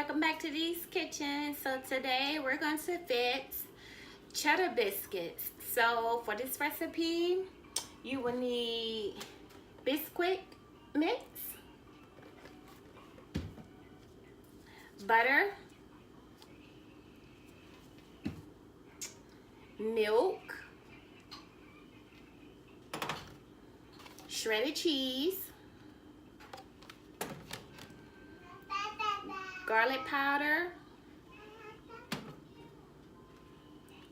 welcome back to Dee's Kitchen. So today we're going to fix cheddar biscuits. So for this recipe, you will need Biscuit mix, butter, milk, shredded cheese, garlic powder,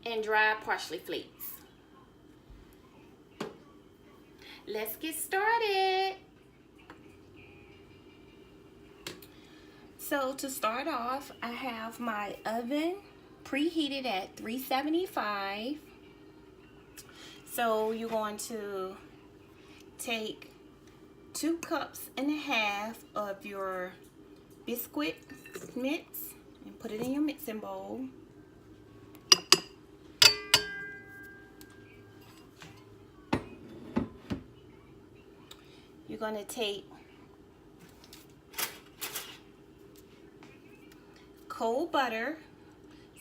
and dried parsley flakes. Let's get started. So to start off, I have my oven preheated at 375. So you're going to take 2.5 cups of your Biscuit mix and put it in your mixing bowl. You're going to take cold butter.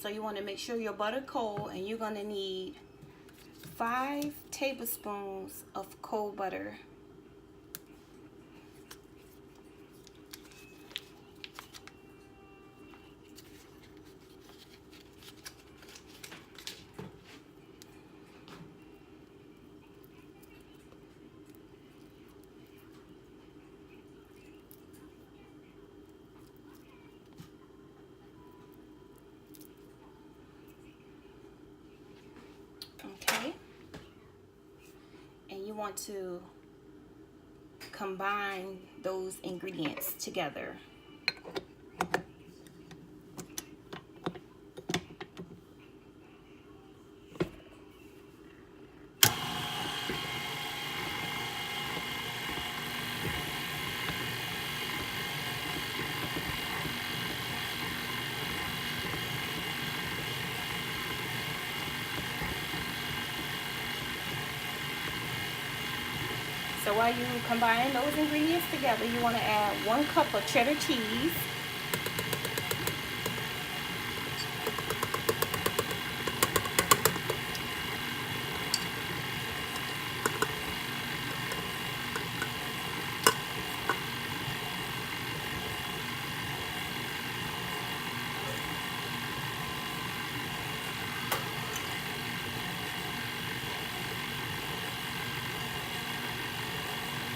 So you want to make sure your butter cold, and you're going to need 5 tablespoons of cold butter. Okay, and you want to combine those ingredients together. So while you combine those ingredients together, you want to add 1 cup of cheddar cheese,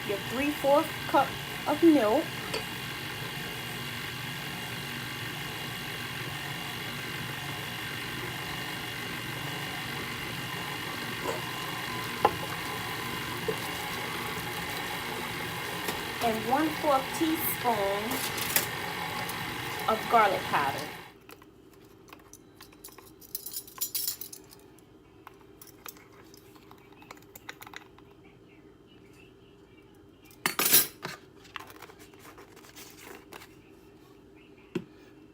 your 3/4 cup of milk, and 1/4 teaspoon of garlic powder.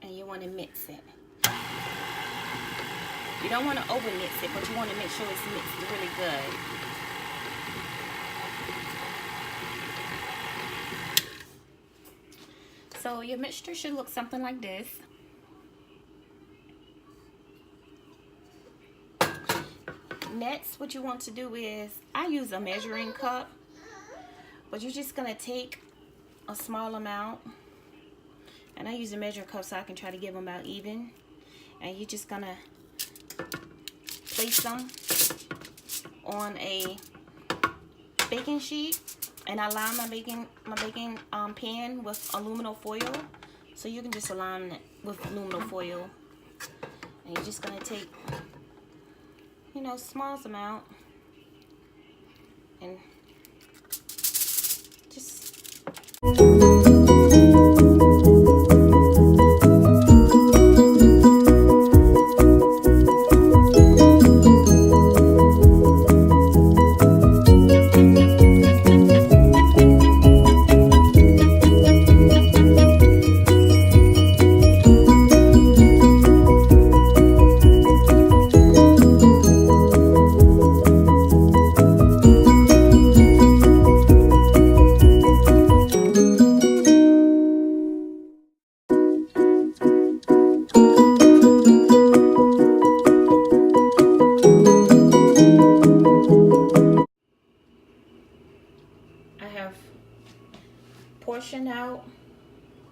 And you want to mix it. You don't want to over mix it, but you want to make sure it's mixed really good. So your mixture should look something like this. Next, what you want to do is, I use a measuring cup, but you're just going to take a small amount. And I use a measuring cup so I can try to give them out even. And you're just gonna place them on a baking sheet. And I line my baking pan with aluminum foil. So you can just align it with aluminum foil. And you're just gonna take, you know, small amount and just.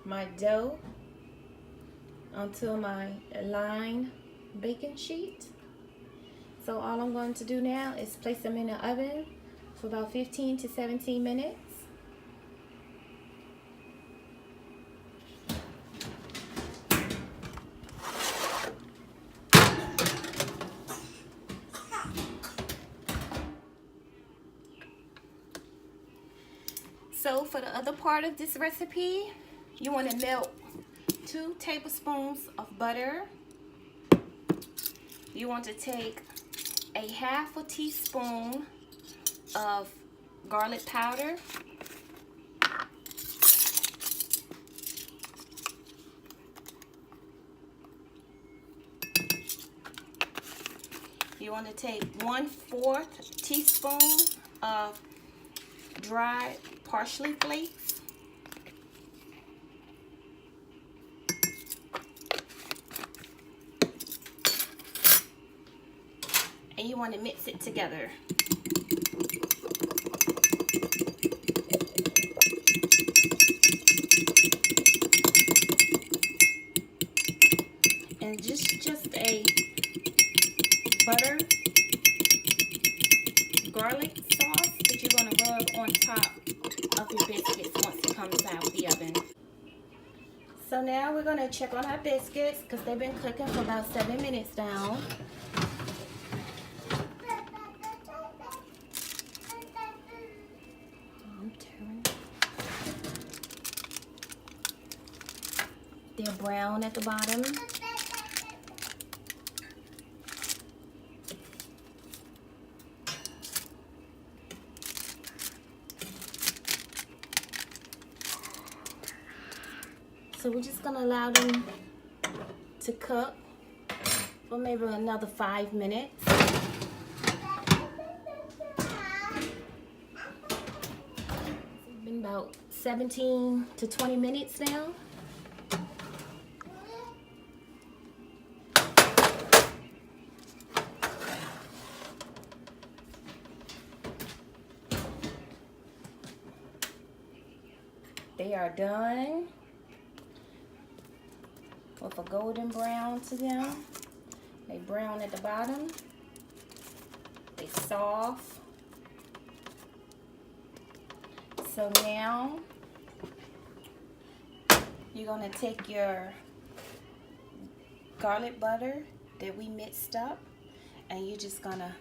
my dough onto my lined baking sheet. So all I'm going to do now is place them in the oven for about 15 to 17 minutes. So for the other part of this recipe, you want to melt 2 tablespoons of butter. You want to take a half a teaspoon of garlic powder. You want to take 1/4 teaspoon of dried parsley flakes. And you want to mix it together. And just a butter garlic sauce that you're going to rub on top of your biscuits once it comes out the oven. So now we're going to check on our biscuits because they've been cooking for about 7 minutes now. They're brown at the bottom. So we're just gonna allow them to cook for maybe another 5 minutes. It's been about 17 to 20 minutes now. They are done with a golden brown to them. They brown at the bottom. They soft. So now you're gonna take your garlic butter that we mixed up and you're just gonna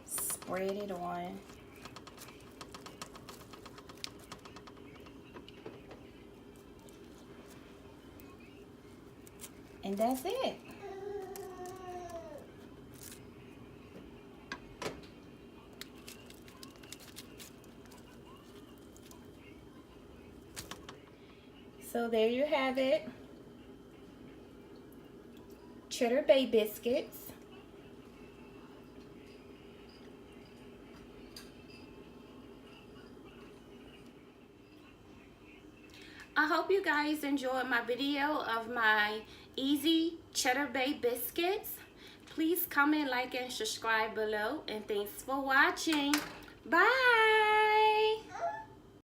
spread it on. And that's it. So there you have it. Cheddar Bay biscuits. I hope you guys enjoyed my video of my easy Cheddar Bay biscuits. Please comment, like, and subscribe below. And thanks for watching. Bye.